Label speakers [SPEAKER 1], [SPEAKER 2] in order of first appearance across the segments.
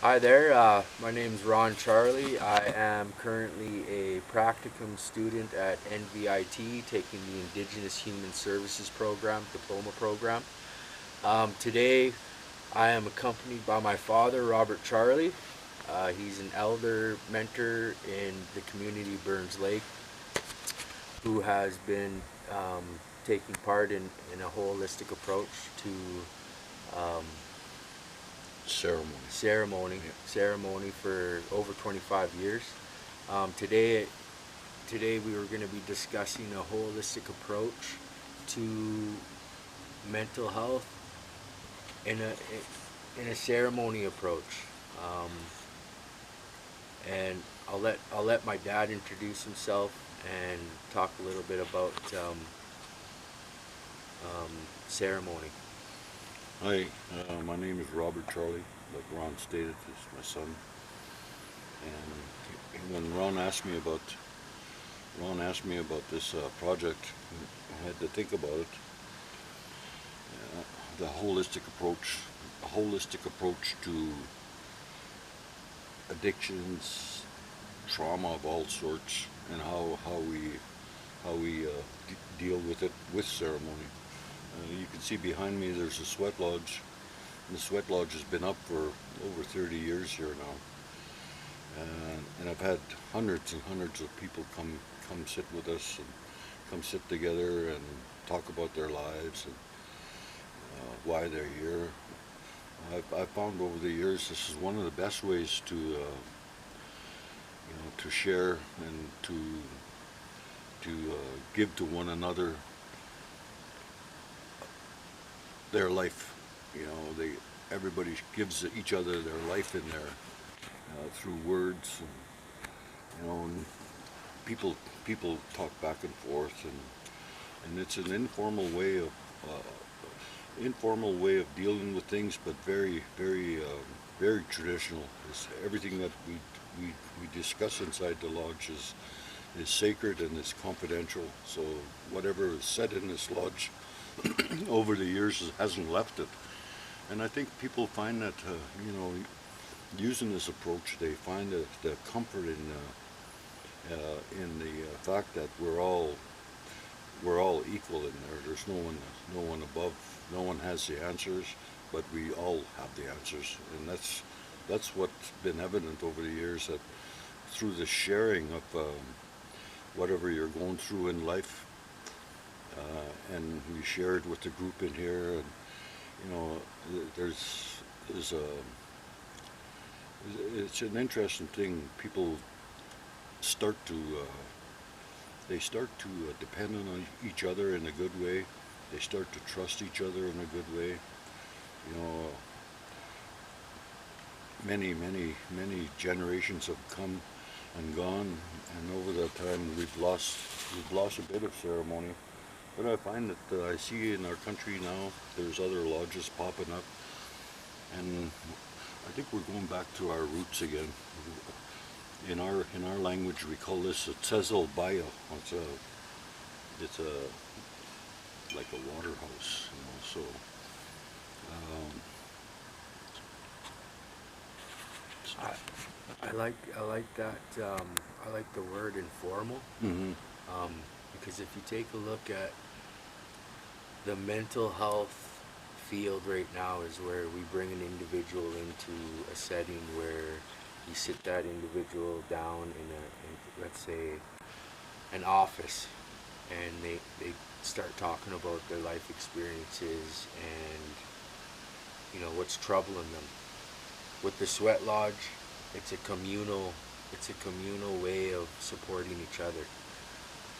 [SPEAKER 1] Hi there, my name is Ron Charlie. I am currently a practicum student at NVIT taking the Indigenous Human Services Program, diploma program. Today I am accompanied by my father, Robert Charlie. He's an elder mentor in the community Burns Lake who has been taking part in a holistic approach to um,
[SPEAKER 2] Ceremony.
[SPEAKER 1] ceremony
[SPEAKER 2] Yeah.
[SPEAKER 1] ceremony for over 25 years. Today we were going to be discussing a holistic approach to mental health in a ceremony approach. Um, and I'll let my dad introduce himself and talk a little bit about um, ceremony.
[SPEAKER 2] Hi, my name is Robert Charlie. Like Ron stated, is my son. And when Ron asked me about this project, I had to think about it. The holistic approach to addictions, trauma of all sorts, and how we deal with it with ceremony. You can see behind me there's a sweat lodge. And the sweat lodge has been up for over 30 years here now. And I've had hundreds and hundreds of people come sit with us and come sit together and talk about their lives and why they're here. I've found over the years this is one of the best ways to share and to give to one another their life. Everybody gives each other their life in there through words, and people talk back and forth, and it's an informal way of dealing with things, but very traditional. It's everything that we discuss inside the lodge is sacred and it's confidential. So whatever is said in this lodge over the years hasn't left it. And I think people find that using this approach, they find the comfort in the fact that we're all equal in there. There's no one above. No one has the answers, but we all have the answers, and that's what's been evident over the years, that through the sharing of whatever you're going through in life, and we share it with the group in here, and you know, there's a it's an interesting thing. People start to depend on each other in a good way. They start to trust each other in a good way. You know, many generations have come and gone, and over that time we've lost a bit of ceremony. But I find that I see in our country now there's other lodges popping up, and I think we're going back to our roots again. In our language, we call this a tzezel baya. It's a like a water house, So um,
[SPEAKER 1] I, I like that. I like the word informal,
[SPEAKER 2] hmm
[SPEAKER 1] um, because if you take a look at the mental health field right now, is where we bring an individual into a setting where you sit that individual down in let's say an office, and they start talking about their life experiences and what's troubling them. With the sweat lodge, it's a communal it's a communal way of supporting each other.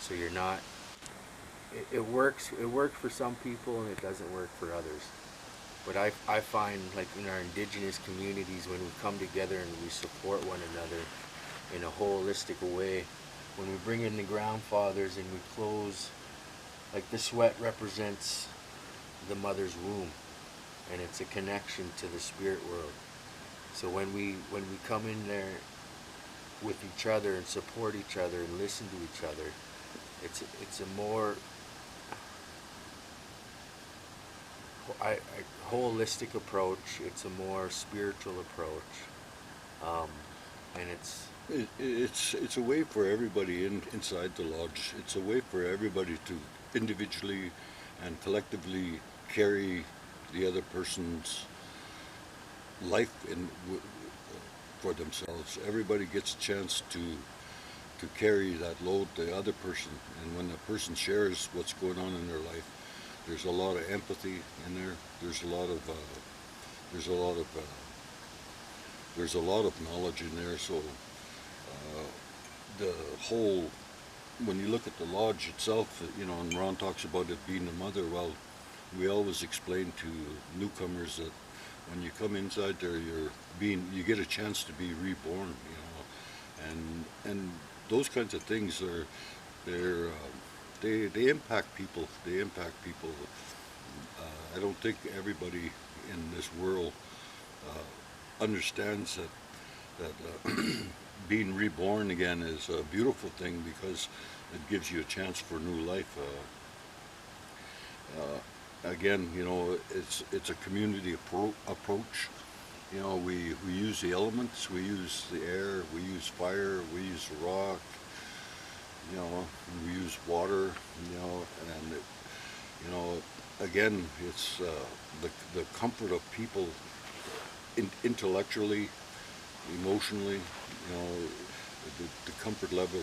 [SPEAKER 1] So you're not it works for some people and it doesn't work for others. But I find, like, in our indigenous communities, when we come together and we support one another in a holistic way, when we bring in the groundfathers and we close, like, the sweat represents the mother's womb, and it's a connection to the spirit world. So when we come in there with each other and support each other and listen to each other, it's a more holistic approach. It's a more spiritual approach, um, and it's
[SPEAKER 2] It's a way for everybody inside the lodge. It's a way for everybody to individually and collectively carry the other person's life for themselves. Everybody gets a chance to carry that load the other person, and when the person shares what's going on in their life, there's a lot of empathy in there. There's a lot of there's a lot of knowledge in there. So the whole, when you look at the lodge itself, and Ron talks about it being a mother. Well, we always explain to newcomers that when you come inside there, you get a chance to be reborn, and those kinds of things they impact people. They impact people. I don't think everybody in this world understands that being reborn again is a beautiful thing, because it gives you a chance for new life. Again, it's a community approach. We use the elements, we use the air, we use fire, we use rock, we use water, and again, it's the comfort of people intellectually, emotionally. The comfort level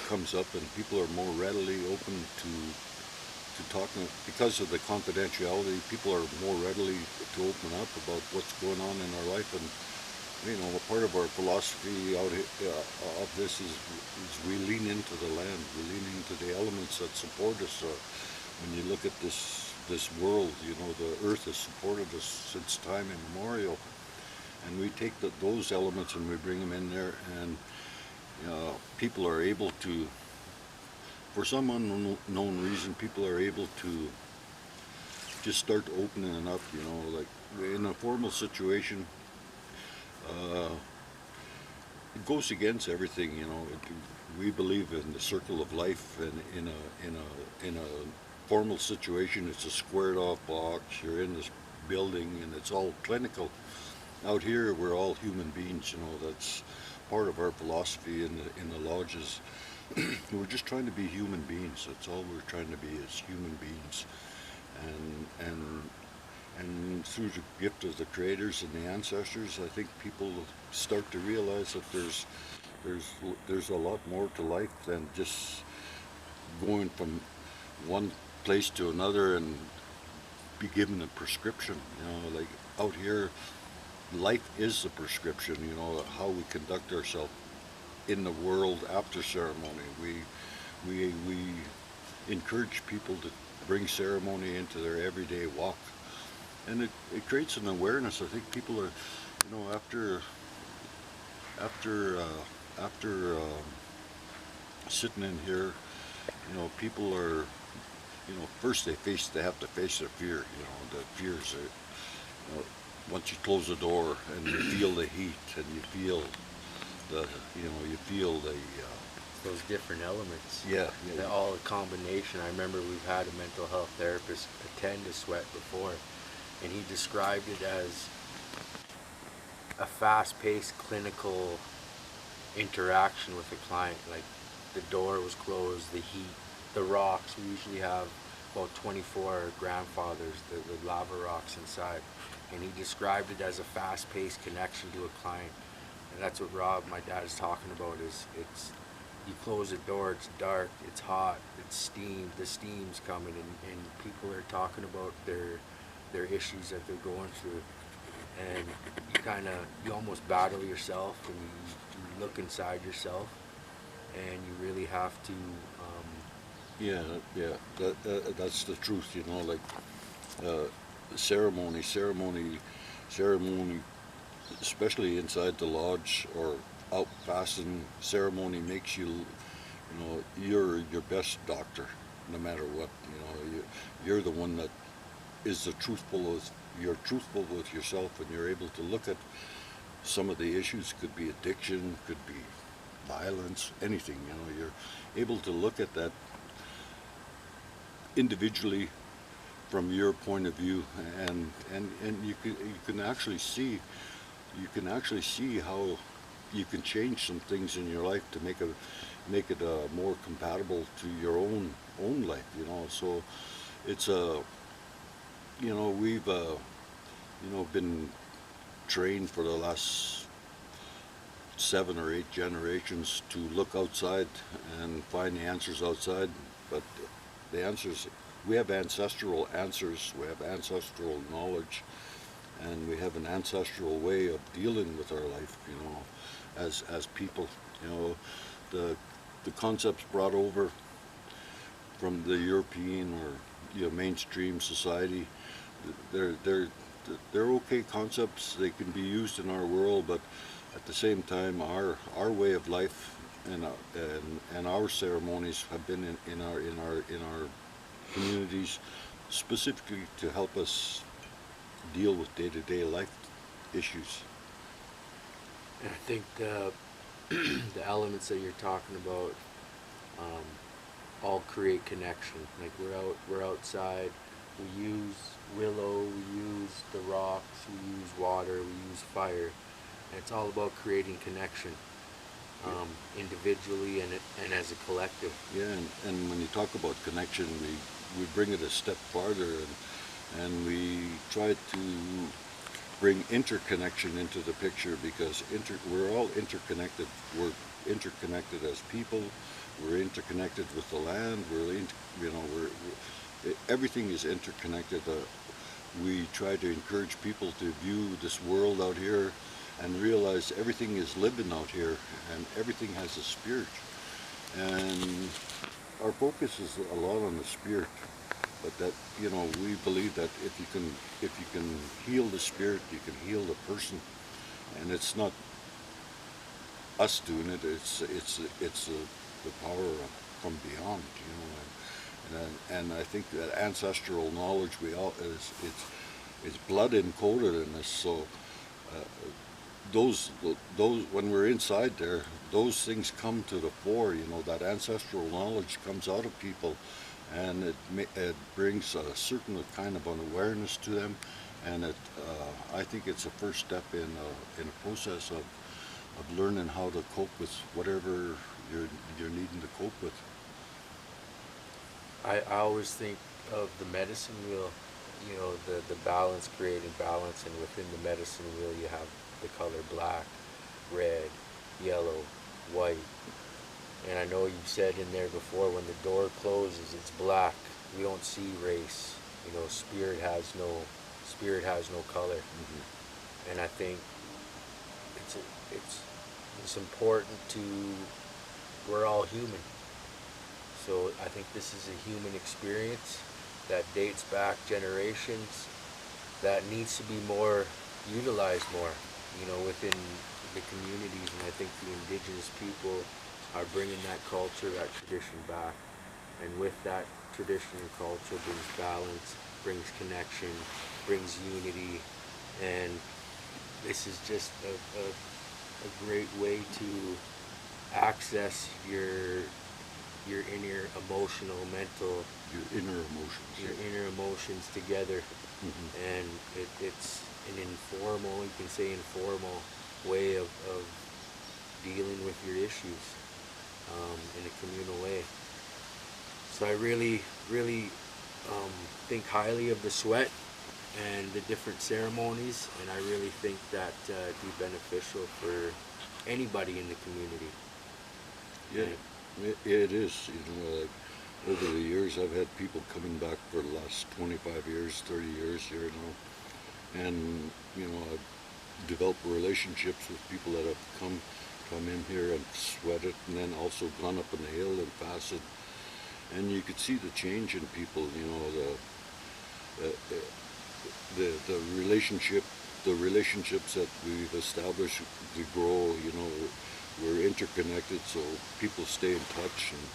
[SPEAKER 2] comes up, and people are more readily open to talking, because of the confidentiality. People are more readily to open up about what's going on in our life. And part of our philosophy of this is we lean into the land, we lean into the elements that support us. When you look at this world, the earth has supported us since time immemorial, and we take those elements and we bring them in there, and people are able to, for some unknown reason, people are able to just start opening up. Like in a formal situation, it goes against everything. We believe in the circle of life, and in a formal situation, it's a squared off box. You're in this building, and it's all clinical. Out here, we're all human beings. That's part of our philosophy in the lodges. We're just trying to be human beings. That's all we're trying to be, is human beings. And through the gift of the creators and the ancestors, I think people start to realize that there's a lot more to life than just going from one place to another and be given a prescription. Like out here, life is the prescription. How we conduct ourselves in the world after ceremony. We encourage people to bring ceremony into their everyday walk, and it creates an awareness. I think people are, after sitting in here, people are, first they have to face their fear. The fears are, once you close the door and you feel the heat, and you feel the
[SPEAKER 1] those different elements.
[SPEAKER 2] yeah.
[SPEAKER 1] They're all a combination. I remember we've had a mental health therapist attend to sweat before, and he described it as a fast-paced clinical interaction with the client. Like the door was closed, the heat, the rocks. We usually have about 24 grandfathers, the lava rocks inside, and he described it as a fast-paced connection to a client. And that's what Rob, my dad, is talking about. It's you close the door, it's dark, it's hot, it's steam, the steam's coming, and people are talking about their issues that they're going through, and you almost battle yourself, and you look inside yourself, and you really have to
[SPEAKER 2] that's the truth. Like ceremony, especially inside the lodge or out fasting. Ceremony makes you, you're your best doctor, no matter what. You're the one that is you're truthful with yourself, and you're able to look at some of the issues. Could be addiction, could be violence, anything. You're able to look at that individually from your point of view, and you can actually see how you can change some things in your life to make it more compatible to your own life. So it's a we've been trained for the last 7 or 8 generations to look outside and find the answers outside, but the answers, we have ancestral answers, we have ancestral knowledge, and we have an ancestral way of dealing with our life, as people. The concepts brought over from the European or mainstream society, they're okay concepts. They can be used in our world, but at the same time, our way of life and our ceremonies have been in our communities specifically to help us deal with day-to-day life issues.
[SPEAKER 1] And I think the elements that you're talking about all create connection. Like we're outside, we use willow, we use the rocks, we use water, we use fire. And it's all about creating connection, individually and as a collective.
[SPEAKER 2] Yeah, and when you talk about connection, we bring it a step farther, and we try to bring interconnection into the picture, because we're all interconnected. We're interconnected as people. We're interconnected with the land. Everything is interconnected. We try to encourage people to view this world out here and realize everything is living out here, and everything has a spirit. And our focus is a lot on the spirit, but that we believe that if you can heal the spirit, you can heal the person, and it's not us doing it. It's the power from beyond, and I think that ancestral knowledge it's blood encoded in us. So those when we're inside there, those things come to the fore. That ancestral knowledge comes out of people, and it brings a certain kind of an awareness to them, and I think it's a first step in a process of learning how to cope with whatever you're needing to cope with.
[SPEAKER 1] I always think of the medicine wheel, the balance, creating balance, and within the medicine wheel you have the color black, red, yellow, white. And I know you've said in there before, when the door closes, it's black. We don't see race. Spirit has no color.
[SPEAKER 2] Mm-hmm.
[SPEAKER 1] And I think it's important we're all human. So I think this is a human experience that dates back generations, that needs to be utilized more, within the communities. And I think the indigenous people are bringing that culture, that tradition back. And with that tradition and culture brings balance, brings connection, brings unity. And this is just a great way to access your inner emotional, mental,
[SPEAKER 2] Your inner emotions
[SPEAKER 1] together.
[SPEAKER 2] Mm-hmm.
[SPEAKER 1] And it's an informal, you can say informal way of dealing with your issues in a communal way. So I really think highly of the sweat and the different ceremonies, and I really think that it'd be beneficial for anybody in the community.
[SPEAKER 2] Yeah, it is. Over the years, I've had people coming back for the last 25 years, 30 years here now, and I've developed relationships with people that have come in here and sweated, and then also gone up on the hill and fasted, and you could see the change in people. The relationships that we've established, we grow. We're interconnected, so people stay in touch. And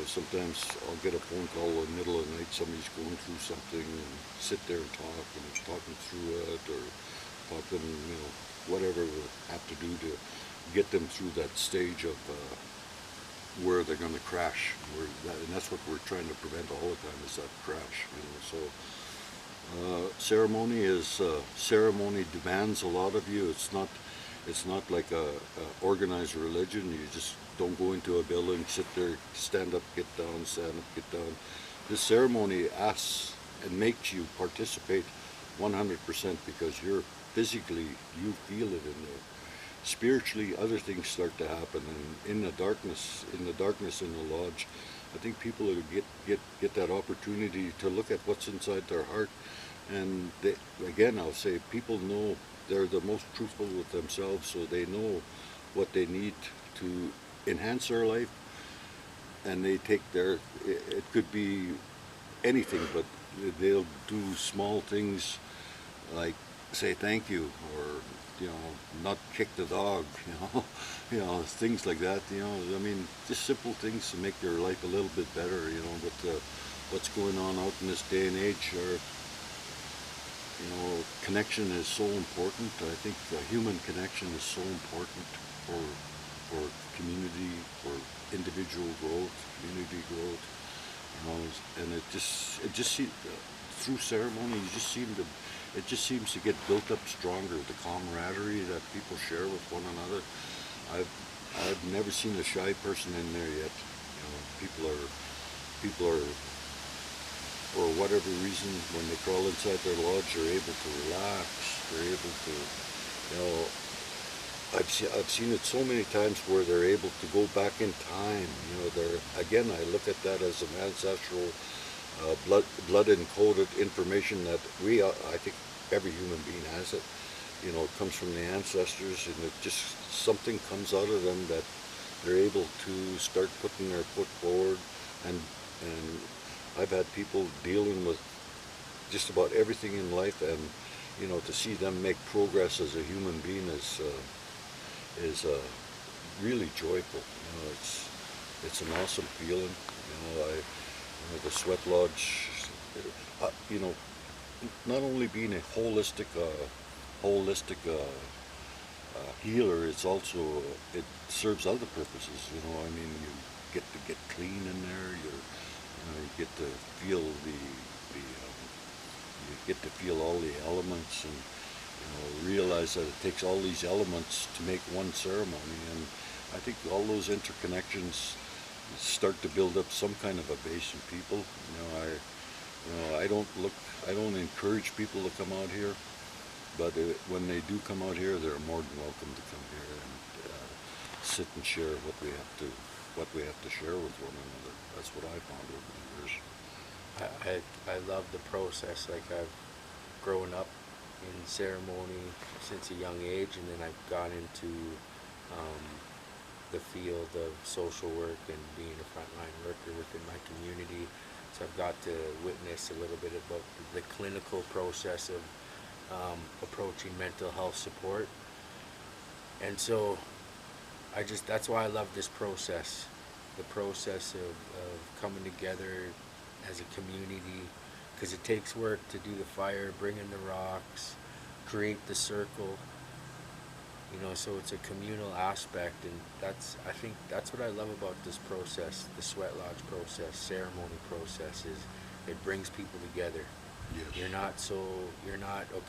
[SPEAKER 2] sometimes I'll get a phone call in the middle of the night, somebody's going through something, and sit there and talking through it, or talking, whatever we have to do to get them through that stage of where they're going to crash. And that's what we're trying to prevent all the time, is that crash. So ceremony demands a lot of you. It's not like a organized religion. You just don't go into a building, sit there, stand up, get down, stand up, get down. This ceremony asks and makes you participate 100% because you're physically, you feel it in there. Spiritually, other things start to happen, and in the darkness, in the lodge, I think people will get that opportunity to look at what's inside their heart, and they, again, I'll say, people know they're the most truthful with themselves, so they know what they need to enhance their life, and they take their. It could be anything, but they'll do small things like say thank you, or not kick the dog, things like that. I mean, just simple things to make your life a little bit better. With what's going on out in this day and age, or connection is so important. I think human connection is so important for community, for individual growth, community growth. And through ceremony, it just seems to get built up stronger. The camaraderie that people share with one another. I've never seen a shy person in there yet. People are, for whatever reason, when they crawl inside their lodge, they're able to relax. They're able to, I've seen it so many times where they're able to go back in time. Again, I look at that as an ancestral, blood encoded information that I think every human being has it. It comes from the ancestors, and it just, something comes out of them that they're able to start putting their foot forward. And I've had people dealing with just about everything in life, and to see them make progress as a human being is really joyful. It's an awesome feeling. The Sweat Lodge, not only being a holistic healer, it serves other purposes. I mean, you get to get clean in there. You get to feel you get to feel all the elements, and realize that it takes all these elements to make one ceremony. And I think all those interconnections start to build up some kind of a base in people. I don't encourage people to come out here, but when they do come out here, they're more than welcome to come here and sit and share what we have to share with one another. That's what I found over the years.
[SPEAKER 1] I love the process. Like, I've grown up in ceremony since a young age, and then I've gone into the field of social work and being a frontline worker within my community. So I've got to witness a little bit about the clinical process of approaching mental health support. And so that's why I love this process, the process of coming together as a community, because it takes work to do the fire, bring in the rocks, create the circle. So it's a communal aspect, and I think that's what I love about this process, the Sweat Lodge process, ceremony process, is it brings people together.
[SPEAKER 2] Yes.
[SPEAKER 1] You're not okay.